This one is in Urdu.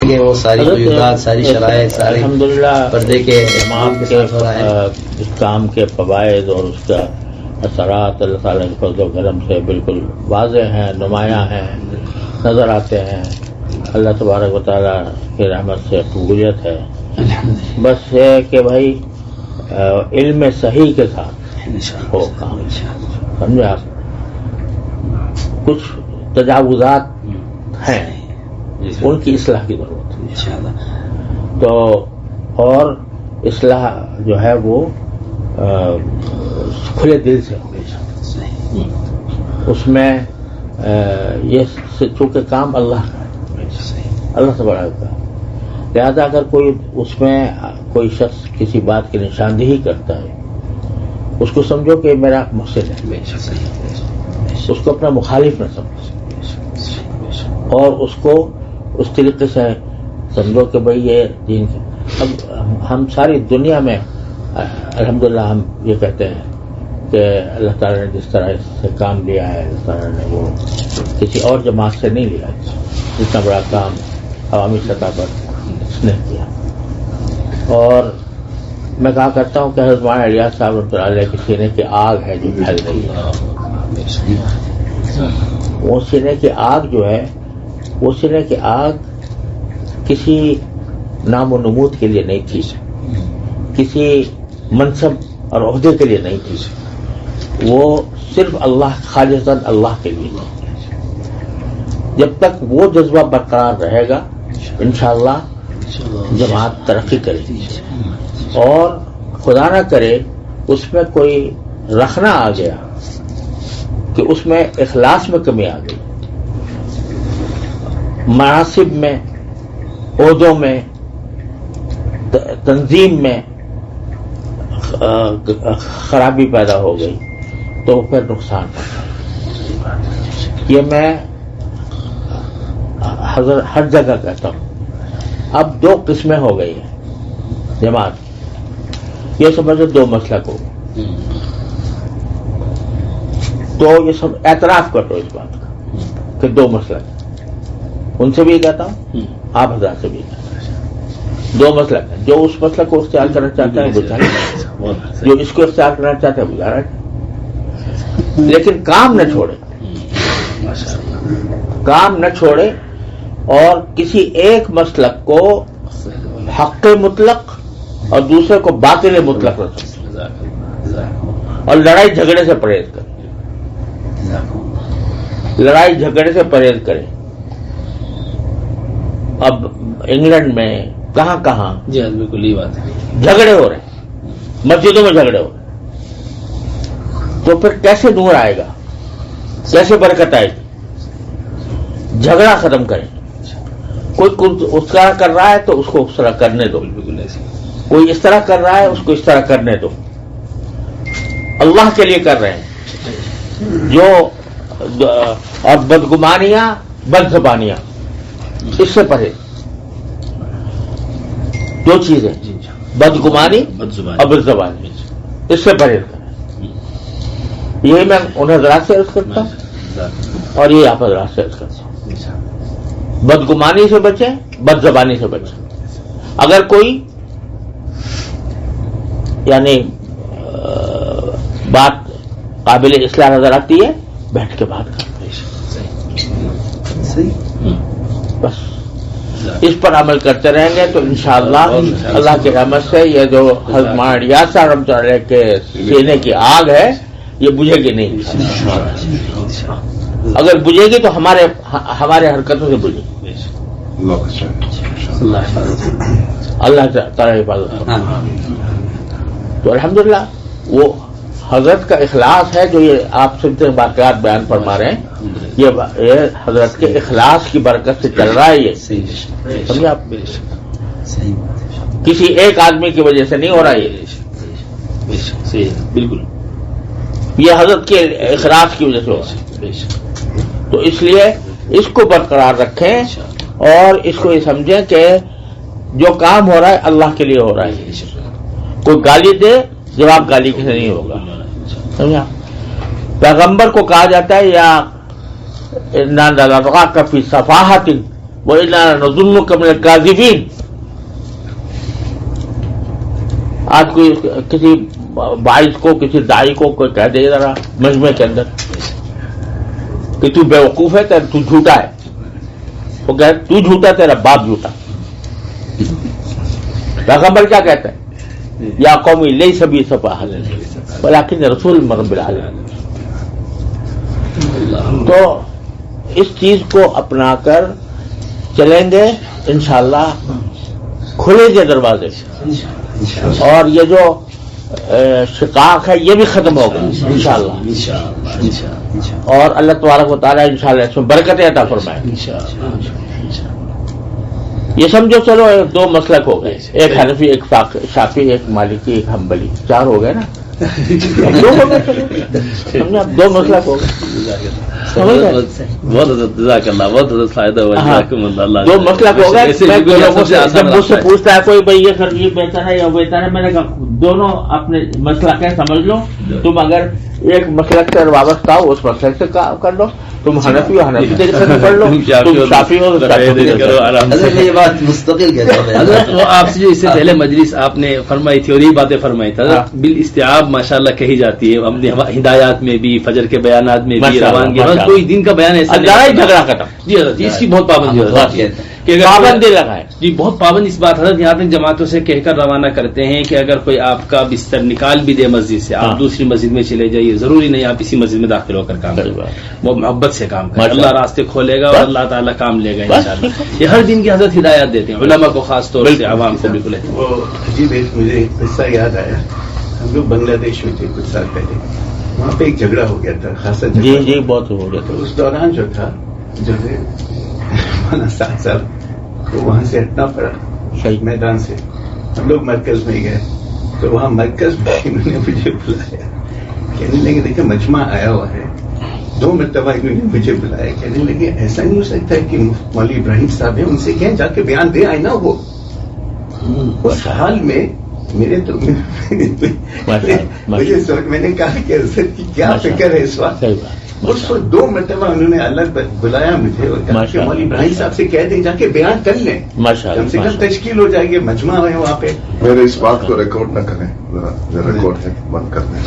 کہ وہ ساری قیودات، ساری شرائط، ساری الحمدللہ پردے کے تمام کے ساتھ ہو رہا ہے. اس کام کے فوائد اور اس کا اثرات اللہ تعالیٰ کے فضل و کرم سے بالکل واضح ہیں، نمایاں ہیں، نظر آتے ہیں. اللہ تبارک و تعالیٰ کی رحمت سے قبولیت ہے. بس یہ کہ بھائی علم صحیح کے ساتھ ہو کام. سمجھے آپ؟ کچھ تجاوزات ہیں، ان کی اصلاح کی ضرورت ہے. تو اور اصلاح جو ہے وہ کھلے دل سے ہو. اس میں یہ چونکہ کام اللہ کا ہے، اللہ سے بڑا ہوتا ہے. لہذا اگر کوئی اس میں کوئی شخص کسی بات کی نشاندہی کرتا ہے، اس کو سمجھو کہ میرا مقصد ہے، اس کو اپنا مخالف نہ سمجھو، اور اس کو اس طریقے سے سمجھو کہ بھئی یہ دین کا. اب ہم ساری دنیا میں الحمدللہ ہم یہ کہتے ہیں کہ اللہ تعالیٰ نے جس طرح اس سے کام لیا ہے، اللہ تعالیٰ نے وہ کسی اور جماعت سے نہیں لیا. جتنا بڑا کام عوامی سطح پر اس نے کیا. اور میں کہا کرتا ہوں کہ حضرت مولانا الیاس صاحب رحمۃ اللہ علیہ کے سینے کی آگ ہے جو پھیل رہی ہے. وہ سینے کی آگ جو ہے، وہ سینے کی آگ کسی نام و نمود کے لیے نہیں تھی، کسی منصب اور عہدے کے لیے نہیں تھی. وہ صرف اللہ، خالصاً اللہ کے لیے تھی. جب تک وہ جذبہ برقرار رہے گا انشاءاللہ جماعت ترقی کرے گی. اور خدا نہ کرے اس میں کوئی رکھنا آ گیا کہ اس میں اخلاص میں کمی آ گئی، مناصب میں، عہدوں میں، تنظیم میں خرابی پیدا ہو گئی تو پھر نقصان ہوگا. یہ میں ہر جگہ کہتا ہوں. اب دو قسمیں ہو گئی ہیں جماعت. یہ سمجھو دو مسلک ہو، تو یہ سب اعتراف کر لو اس بات کا کہ دو مسلک. ان سے بھی کہتا ہوں، آپ حضرات سے بھی کہتا ہوں، دو مسلک ہیں. جو اس مسلک کو اختیار کرنا چاہتا ہے وہ چاہے، جو اس کو اختیار کرنا چاہتا ہے وہ جا رہا ہے. لیکن کام نہ چھوڑے، کام نہ چھوڑے، اور کسی ایک مسلک کو حق مطلق اور دوسرے کو باطل مطلق نہ سمجھے، اور لڑائی جھگڑے سے پرہیز کرے. لڑائی جھگڑے سے پرہیز کرے. اب انگلینڈ میں کہاں کہاں جی بالکل یہ بات ہے، جھگڑے ہو رہے ہیں، مسجدوں میں جھگڑے ہو رہے ہیں. تو پھر کیسے نور آئے گا، کیسے برکت آئے گی؟ جھگڑا ختم کریں. کوئی اس طرح کر رہا ہے تو اس کو اس طرح کرنے دو، کوئی اس طرح کر رہا ہے اس کو اس طرح کرنے دو. اللہ کے لیے کر رہے ہیں جو. اور بدگمانیاں، بد زبانیاں، اس سے پرہیز. دو چیزیں، بدگمانی اور بد زبانی، اس سے پرہیز کریں. یہی میں ان حضرات سے عرض کرتا ہوں اور یہ آپ حضرات سے عرض کرتا ہوں. بدگمانی سے بچیں، بد زبانی سے بچیں. اگر کوئی یعنی بات قابل اصلاح نظر آتی ہے، بیٹھ کے بات کریں. بس اس پر عمل کرتے رہیں گے تو انشاءاللہ اللہ کی رحمت سے یہ جو حضرت مولانا الیاس صاحب رحمۃ اللہ علیہ کے سینے کی آگ ہے یہ بجھے گی نہیں. اگر بجھے گی تو ہمارے حرکتوں سے بجھے گی. اللہ تعالیٰ حفاظت. تو الحمدللہ وہ حضرت کا اخلاص ہے جو یہ آپ سنتے واقعات بیان فرما رہے ہیں. یہ حضرت کے اخلاص کی برکت سے چل رہا ہے. یہ سمجھے آپ؟ کسی ایک آدمی کی وجہ سے نہیں ہو رہا. یہ بالکل یہ حضرت کے اخلاص کی وجہ سے ہو رہا ہے. تو اس لیے اس کو برقرار رکھیں اور اس کو یہ سمجھیں کہ جو کام ہو رہا ہے اللہ کے لیے ہو رہا ہے. کوئی گالی دے، جواب گالی سے نہیں ہوگا. سمجھا؟ پیغمبر کو کہا جاتا ہے یا کا فی صفاحت وَإِنَّا نَظُنُّكَ مِنَ الْكَاذِبِينَ. آج کوئی کسی باعث کو کسی داعی کو کوئی کہہ دے ذرا مجمع کے اندر کہ تو بیوقوف ہے، تو جھوٹا ہے، وہ کہے تو جھوٹا، تیرا باپ جھوٹا. پیغمبر کیا کہتا ہے؟ یا قومی لیس بی سفاہۃ ولکن رسول من رب العالمین. تو اس چیز کو اپنا کر چلیں گے انشاءاللہ، کھلیں گے دروازے، اور یہ جو شقاق ہے یہ بھی ختم ہوگا انشاءاللہ. اور اللہ تبارک و تعالیٰ انشاءاللہ اس میں برکتیں عطا فرمائے. یہ سمجھو چلو دو مسلک ہو گئے، ایک حنفی، ایک شافعی، ایک مالکی، ایک حنبلی، چار ہو گئے نا. دو ہو گئے، سمجھا، دو مسلک ہو گئے. بہت جزاک اللہ، بہت فائدہ ہوا. دو مسلک ہو گئے. جب مجھ سے پوچھتا ہے کوئی بھائی یہ بہتر ہے یا بہتر ہے، میں نے کہا دونوں اپنے مسلک ہے سمجھ لو. تم اگر ایک مسلک سے وابستہ ہو اس مسلک سے کر لو، تم حنفی ہو حنفی طریقے سے پڑھ لو، تم شافعی ہو یہ بات مستقل کہتے ہیں. حضرت وہ آپ سے جو اس سے پہلے مجلس آپ نے فرمائی تھی اور یہ باتیں فرمائی تھی بالاستیعاب ماشاءاللہ کہی جاتی ہے. ہم نے ہدایات میں بھی، فجر کے بیانات میں بھی، روانگی کوئی دن کا بیان ایسا جھگڑا ختم. جی حضرت اس کی بہت پابندی پابندی لگائے. جی بہت پابند اس بات حضرت یہاں تک جماعتوں سے کہہ کر روانہ کرتے ہیں کہ اگر کوئی آپ کا بستر نکال بھی دے مسجد سے، آپ دوسری مسجد میں چلے جائیے، ضروری نہیں آپ اسی مسجد میں داخل ہو کر کام کریں. وہ محبت سے کام کریں، اللہ راستے کھولے گا اور اللہ تعالیٰ کام لے گا انشاءاللہ. یہ ہر دن کی حضرت ہدایات دیتے ہیں علماء کو خاص طور سے، عوام کو بالکل. وہ عجیب ایک مجھے قصہ یاد آیا. ہم لوگ بنگلہ دیش میں تھے کچھ سال پہلے، وہاں پہ ایک جھگڑا ہو گیا تھا خاصا. جی بہت ہو گیا تھا. اس دوران جو تھا جو ہے ساتھ صاحب کو وہاں سے ہٹنا پڑا میدان سے. ہم لوگ مرکز میں گئے تو وہاں مرکز میں انہوں نے مجھے بلایا، کہنے لگے دیکھیں مجمع آیا ہوا ہے. 2 مرتبہ انہوں نے مجھے بلایا، کہنے لگے ایسا نہیں ہو سکتا کہ مولوی ابراہیم صاحب ہیں، ان سے کہیں جا کے بیان دے آئے نا. وہ اس حال میں میرے تو میں نے کہا کہ حضرت کی کیا فکر ہے اس وقت. اس وقت 2 مرتبہ انہوں نے الگ بلایا مجھے اور کہا کہ مولوی ابراہیم صاحب سے کہہ دیں جا کے بیان کر لیں، کم سے کم تشکیل ہو جائے گی، مجمع ہے وہاں پہ. میرے اس بات کو ریکارڈ نہ کریں، ریکارڈ ہے بند کر دیں.